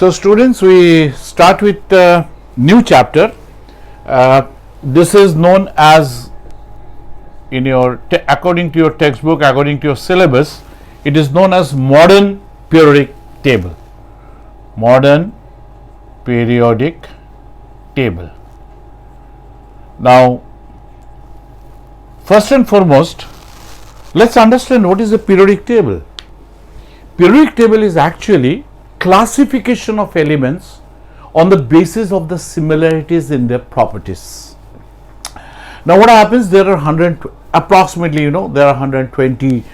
So students, we start with new chapter. This is known as, in your according to your textbook, according to your syllabus, it is known as modern periodic table. Modern periodic table. Now, first and foremost, let's understand what is a periodic table. Periodic table is actually classification of elements on the basis of the similarities in their properties. Now what happens, there are 100 approximately, there are 120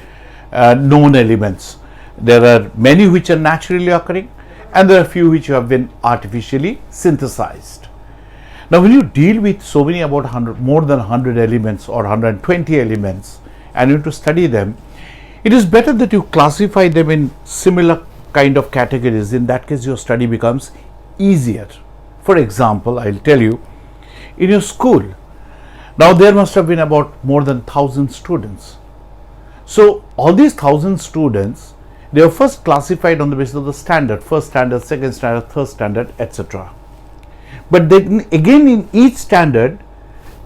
known elements. There are many which are naturally occurring and there are few which have been artificially synthesized. Now when you deal with so many, about 100, more than 100 elements or 120 elements, and you have to study them, it is better that you classify them in similar kind of categories. In that case your study becomes easier. For example, I'll tell you, in your school, now there must have been about more than 1,000 students. So all these 1,000 students, they were first classified on the basis of the standard, first standard, second standard, third standard, etc. But then again, in each standard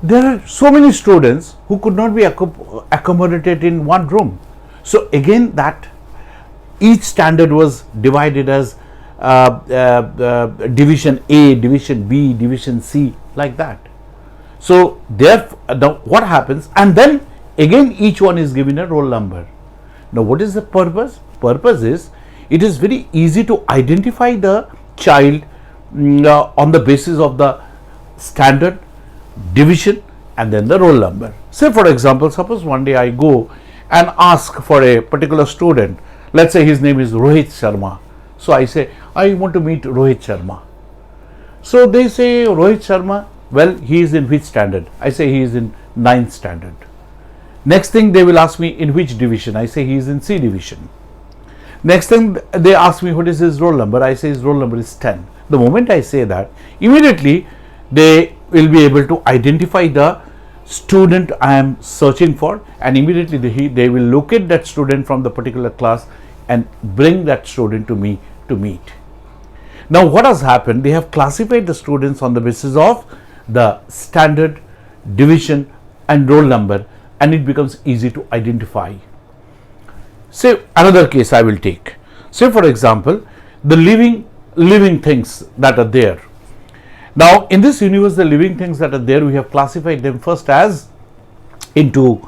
there are so many students who could not be accommodated in one room. So again, that each standard was divided as division A, division B, division C, like that. So what happens, and then again each one is given a roll number. Now what is the purpose? Purpose is, it is very easy to identify the child on the basis of the standard, division, and then the roll number. Say for example, suppose one day I go and ask for a particular student. Let's say his name is Rohit Sharma. So I say, I want to meet Rohit Sharma. So they say, Rohit Sharma, well, he is in which standard? I say he is in 9th standard. Next thing they will ask me, in which division? I say he is in C division. Next thing they ask me, what is his roll number? I say his roll number is 10. The moment I say that, immediately they will be able to identify the student I am searching for, and immediately they will locate that student from the particular class and bring that student to me to meet. Now what has happened, they have classified the students on the basis of the standard, division, and roll number, and it becomes easy to identify. Say another case I will take. Say for example, the living things that are there. Now in this universe, the living things that are there, we have classified them first as into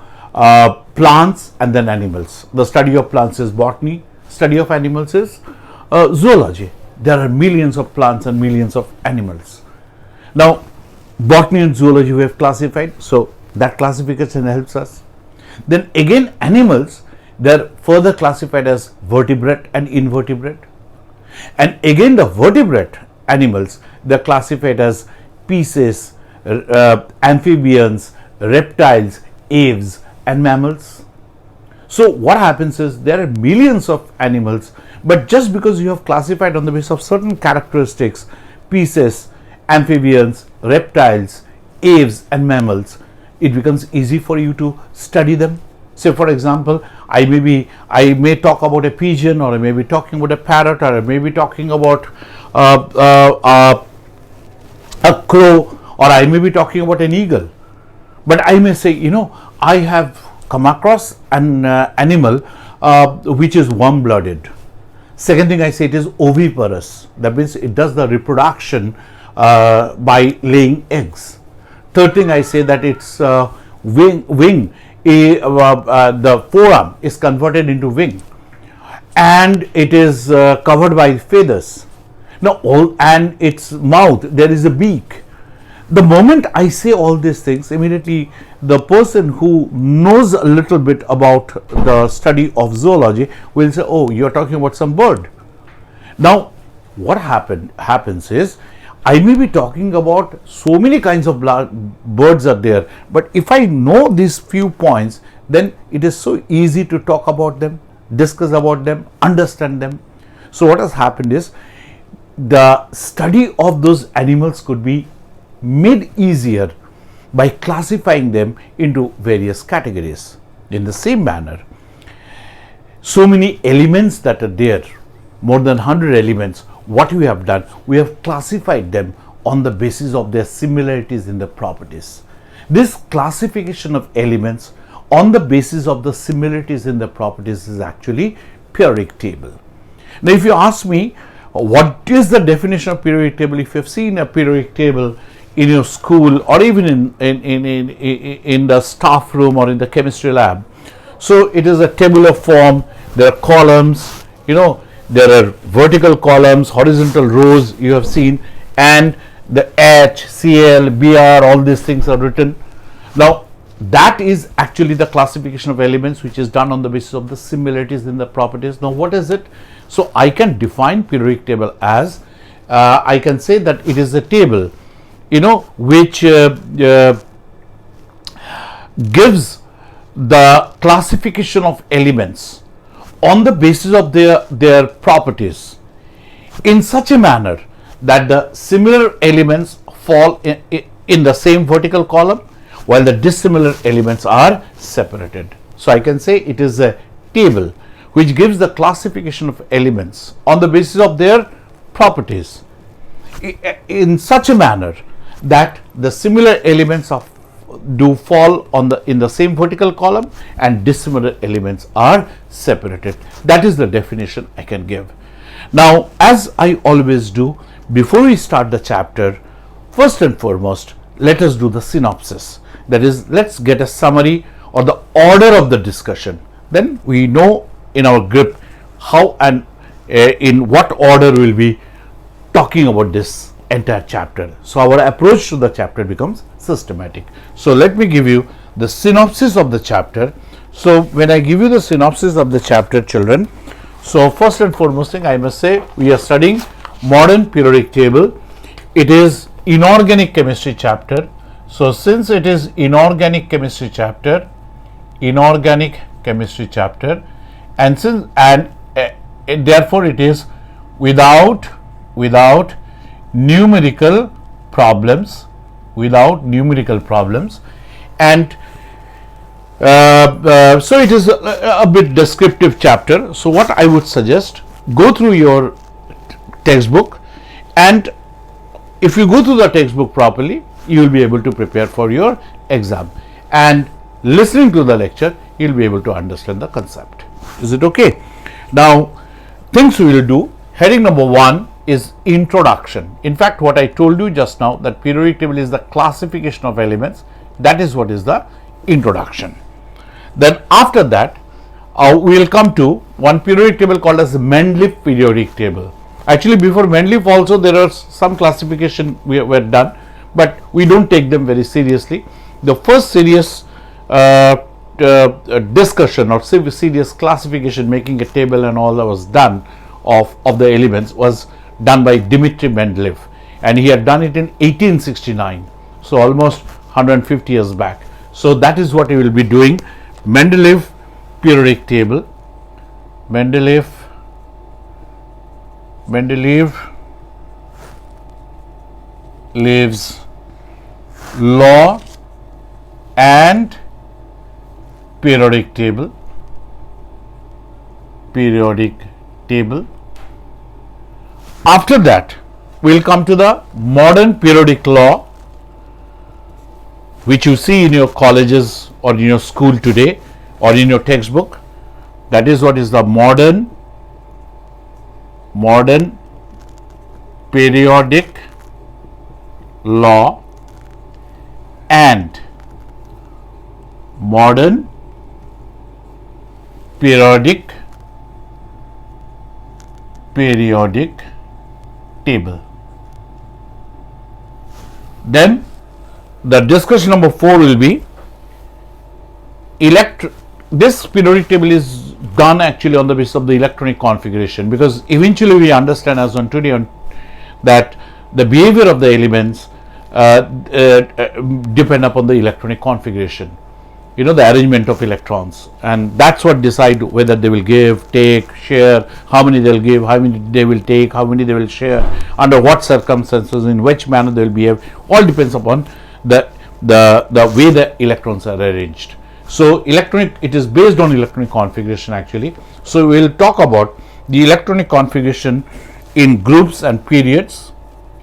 plants and then animals. The study of plants is botany, study of animals is zoology. There are millions of plants and millions of animals. Now botany and zoology we have classified, so that classification helps us. Then again animals, they are further classified as vertebrate and invertebrate. And again the vertebrate animals, they are classified as species, amphibians, reptiles, aves, and mammals. So what happens is, there are millions of animals, but just because you have classified on the basis of certain characteristics, species, amphibians, reptiles, aves, and mammals, it becomes easy for you to study them. Say for example, I may talk about a pigeon, or I may be talking about a parrot, or I may be talking about a crow, or I may be talking about an eagle. But I may say, I have come across an animal which is warm-blooded. Second thing I say, it is oviparous. That means it does the reproduction by laying eggs. Third thing I say, that its the forearm is converted into wing, and it is covered by feathers. Now and its mouth, there is a beak. The moment I say all these things, immediately the person who knows a little bit about the study of zoology will say, oh, you are talking about some bird. Now what happens is, I may be talking about so many kinds of birds are there, but if I know these few points, then it is so easy to talk about them, discuss about them, understand them. So what has happened is, the study of those animals could be made easier by classifying them into various categories. In the same manner, so many elements that are there, more than 100 elements, what we have done, we have classified them on the basis of their similarities in the properties. This classification of elements on the basis of the similarities in the properties is actually periodic table. Now, if you ask me what is the definition of periodic table, if you have seen a periodic table in your school or even in the staff room or in the chemistry lab, so it is a tabular form. There are columns, there are vertical columns, horizontal rows you have seen, and the H, Cl, Br, all these things are written. Now, that is actually the classification of elements which is done on the basis of the similarities in the properties. Now, what is it? So, I can define periodic table as, I can say that it is a table, which gives the classification of elements on the basis of their properties in such a manner that the similar elements fall in the same vertical column while the dissimilar elements are separated. So, I can say it is a table which gives the classification of elements on the basis of their properties in such a manner that the similar elements do fall in the same vertical column and dissimilar elements are separated. That is the definition I can give. Now, as I always do, before we start the chapter, first and foremost, let us do the synopsis. That is, let's get a summary or the order of the discussion. Then we know in our grip how and in what order we will be talking about this entire chapter. So, our approach to the chapter becomes systematic. So, let me give you the synopsis of the chapter. So, when I give you the synopsis of the chapter, children, so first and foremost thing I must say, we are studying modern periodic table. It is inorganic chemistry chapter. So, since it is inorganic chemistry chapter, and since therefore it is without numerical problems, and so it is a bit descriptive chapter. So, what I would suggest, go through your textbook, and if you go through the textbook properly, you will be able to prepare for your exam, and listening to the lecture, you will be able to understand the concept. Is it okay? Now, things we will do, heading number 1 is introduction. In fact, what I told you just now, that periodic table is the classification of elements, that is what is the introduction. Then after that, we will come to one periodic table called as the Mendeleev periodic table. Actually, before Mendeleev also there are some classification were done, but we don't take them very seriously. The first serious discussion or serious classification, making a table and all that was done of the elements, was done by Dmitry Mendeleev, and he had done it in 1869, so almost 150 years back. So, that is what he will be doing. Mendeleev periodic table, Mendeleev's law and periodic table. After that, we will come to the modern periodic law, which you see in your colleges or in your school today or in your textbook. That is what is the modern periodic law and modern periodic table. Then the discussion number 4 will be this periodic table is done actually on the basis of the electronic configuration, because eventually we understand as on today that the behavior of the elements depend upon the electronic configuration, the arrangement of electrons, and that's what decide whether they will give, take, share, how many they will give, how many they will take, how many they will share, under what circumstances, in which manner they will behave. All depends upon the way the electrons are arranged. So, it is based on electronic configuration actually. So, we will talk about the electronic configuration in groups and periods,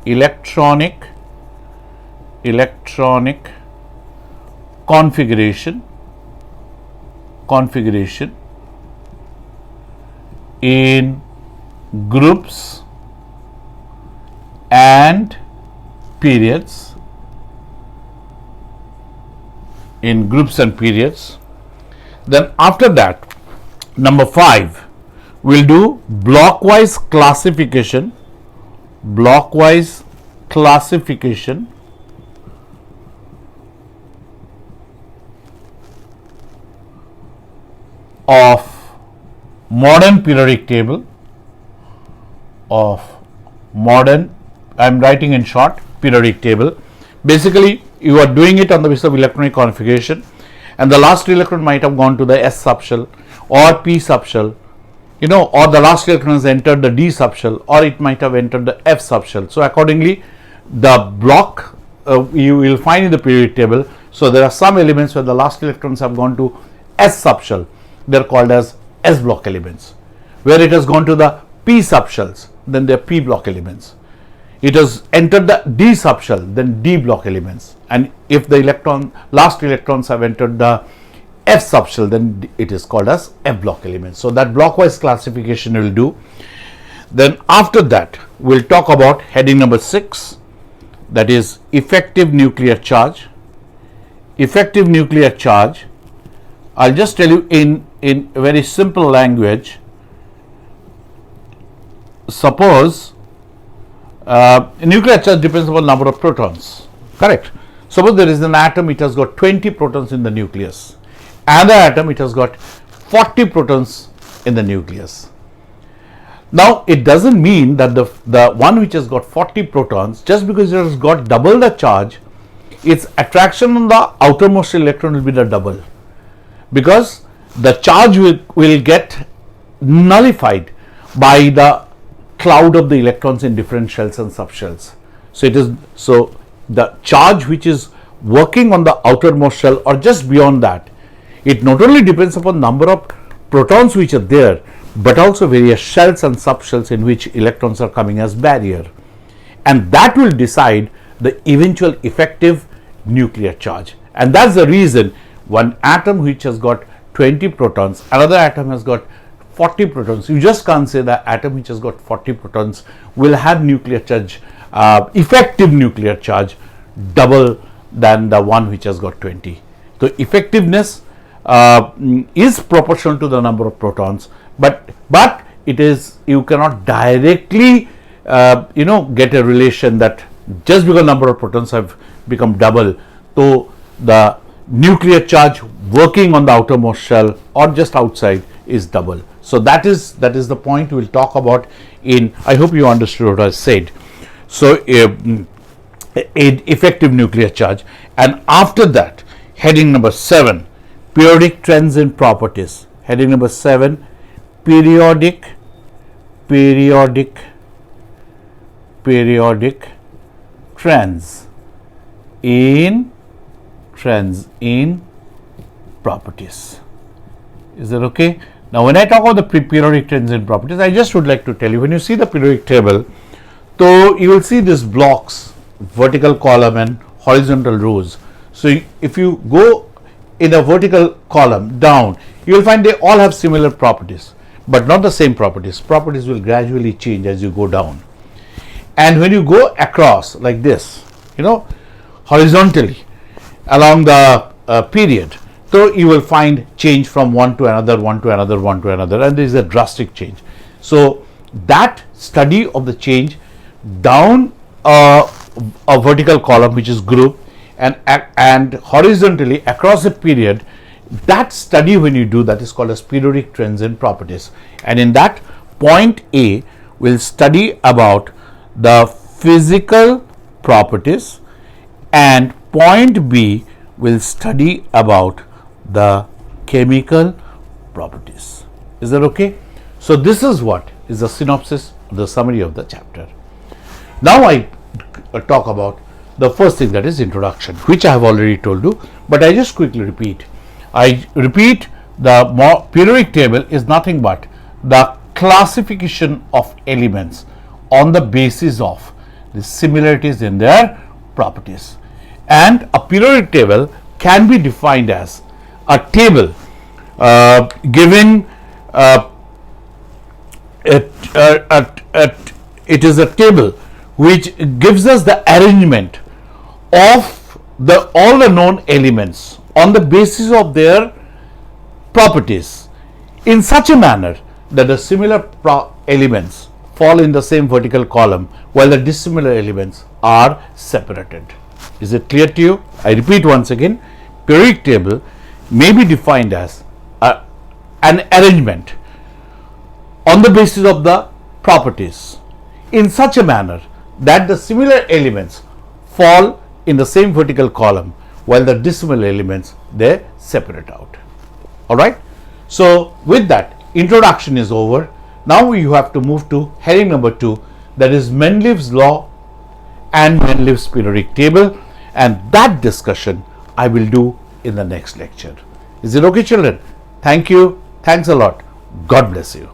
electronic configuration in groups and periods, then after that, number 5, we'll do blockwise classification of modern periodic table, I'm writing in short, periodic table. Basically, you are doing it on the basis of electronic configuration, and the last electron might have gone to the s subshell or p subshell, or the last electron has entered the d subshell, or it might have entered the f subshell. So accordingly, the block you will find in the periodic table. So there are some elements where the last electrons have gone to s subshell, they are called as s block elements. Where it has gone to the p subshells, then they are p block elements. It has entered the d subshell, then d block elements. And if the last electrons have entered the f subshell, then it is called as f block elements. So that blockwise classification will do. Then after that, we'll talk about heading number 6, that is effective nuclear charge. Effective nuclear charge, I'll just tell you in very simple language. Suppose nuclear charge depends upon number of protons, correct? Suppose there is an atom, it has got 20 protons in the nucleus. Another atom, it has got 40 protons in the nucleus. Now, it doesn't mean that the one which has got 40 protons, just because it has got double the charge, its attraction on the outermost electron will be the double, because the charge will get nullified by the cloud of the electrons in different shells and subshells. So the charge which is working on the outermost shell or just beyond that, it not only depends upon number of protons which are there, but also various shells and subshells in which electrons are coming as barrier, and that will decide the eventual effective nuclear charge. And that's the reason one atom which has got 20 protons, another atom has got 40 protons, you just can't say the atom which has got 40 protons will have nuclear charge, effective nuclear charge double than the one which has got 20. So effectiveness is proportional to the number of protons, but it is, you cannot directly get a relation that just because number of protons have become double, so the nuclear charge working on the outermost shell or just outside is double. So that is the point we will talk about in, I hope you understood what I said. So effective nuclear charge, and after that, heading number 7, periodic trends in properties. Heading number 7, periodic trends in properties. Is that okay? Now, when I talk about the periodic trends in properties, I just would like to tell you, when you see the periodic table, so you will see these blocks, vertical column and horizontal rows. So if you go in a vertical column down, you will find they all have similar properties, but not the same properties. Properties will gradually change as you go down. And when you go across like this, horizontally along the period, so you will find change from one to another, and there is a drastic change. So that study of the change down a vertical column which is group and horizontally across a period, that study when you do that is called as periodic trends in properties. And in that, point A will study about the physical properties and point B will study about the chemical properties. Is that okay? So this is what is the synopsis, the summary of the chapter. Now I talk about the first thing, that is introduction, which I have already told you, but I just quickly repeat. I repeat, the periodic table is nothing but the classification of elements on the basis of the similarities in their properties. And a periodic table can be defined as a table giving it is a table which gives us the arrangement of all the known elements on the basis of their properties in such a manner that the similar elements fall in the same vertical column while the dissimilar elements are separated. Is it clear to you? I repeat once again, periodic table may be defined as an arrangement on the basis of the properties in such a manner that the similar elements fall in the same vertical column while the dissimilar elements they separate out. All right. So with that, introduction is over. Now you have to move to heading number 2, that is Mendeleev's law and Mendeleev's periodic table, and that discussion I will do in the next lecture. Is it okay, children? Thank you. Thanks a lot. God bless you.